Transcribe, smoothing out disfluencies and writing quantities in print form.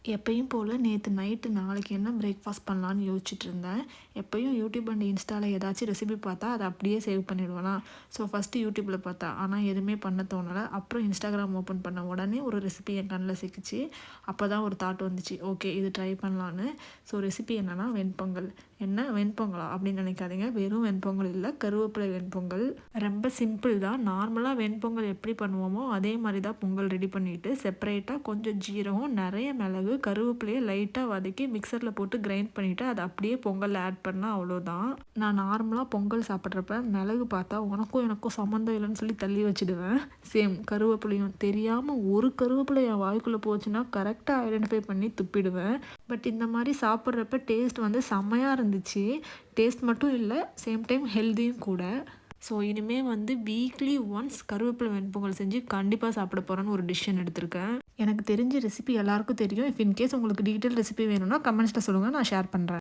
எப்பயும் போல் நேற்று நைட்டு நாளைக்கு என்ன பிரேக்ஃபாஸ்ட் பண்ணலான்னு யோசிச்சுட்டு இருந்தேன். எப்பயும் யூடியூப் அண்ட் இன்ஸ்டாவில் ஏதாச்சும் ரெசிபி பார்த்தா அதை அப்படியே சேவ் பண்ணிடுவேனா. ஸோ ஃபஸ்ட்டு யூடியூப்பில் பார்த்தா ஆனால் எதுவுமே பண்ண தோணலை. அப்புறம் இன்ஸ்டாகிராம் ஓப்பன் பண்ண உடனே ஒரு ரெசிபி என் கண்ணில் சிக்கிச்சு. அப்போ தான் ஒரு தாட் வந்துச்சு, ஓகே இது ட்ரை பண்ணலான்னு. ஸோ ரெசிபி என்னென்னா வெண்பொங்கல். என்ன வெண்பொங்கலா அப்படின்னு நினைக்காதீங்க, வெறும் வெண்பொங்கல் இல்லை, கருவேப்பிலை வெண்பொங்கல். ரொம்ப சிம்பிள் தான். நார்மலாக வெண்பொங்கல் எப்படி பண்ணுவோமோ அதே மாதிரி தான் பொங்கல் ரெடி பண்ணிவிட்டு செப்பரேட்டாக கொஞ்சம் ஜீரகம், நிறைய மிளகு, கருவேப்பிலையை லைட்டாக வதக்கி மிக்சரில் போட்டு கிரைண்ட் பண்ணிவிட்டு அதை அப்படியே பொங்கலில் ஆட் பண்ணால் அவ்வளோதான். நான் நார்மலாக பொங்கல் சாப்பிட்றப்ப மிளகு பார்த்தா உனக்கும் எனக்கும் சம்மந்தம் இல்லைன்னு சொல்லி தள்ளி வச்சுடுவேன். சேம் கருவேப்பிலையும் தெரியாமல் ஒரு கருவேப்பிலை என் வாய்க்குள்ளே போச்சுன்னா கரெக்டாக ஐடென்டிஃபை பண்ணி துப்பிடுவேன். பட் இந்த மாதிரி சாப்பிட்றப்ப டேஸ்ட் வந்து செம்மையாக இருந்துச்சு. டேஸ்ட் மட்டும் இல்லை, சேம் டைம் ஹெல்த்தியும் கூட. ஸோ இனிமேல் வந்து வீக்லி ஒன்ஸ் கருவேப்பிலை வெண்பொங்கல் செஞ்சு கண்டிப்பாக சாப்பிட போகிறேன்னு ஒரு டிசிஷன் எடுத்திருக்கேன். எனக்கு தெரிஞ்ச ரெசிபி எல்லாருக்கும் தெரியும். இஃப் இன்கேஸ் உங்களுக்கு டீட்டெயில் ரெசிபி வேணும்னா கமெண்ட்ஸில் சொல்லுங்கள், நான் ஷேர் பண்ணுறேன்.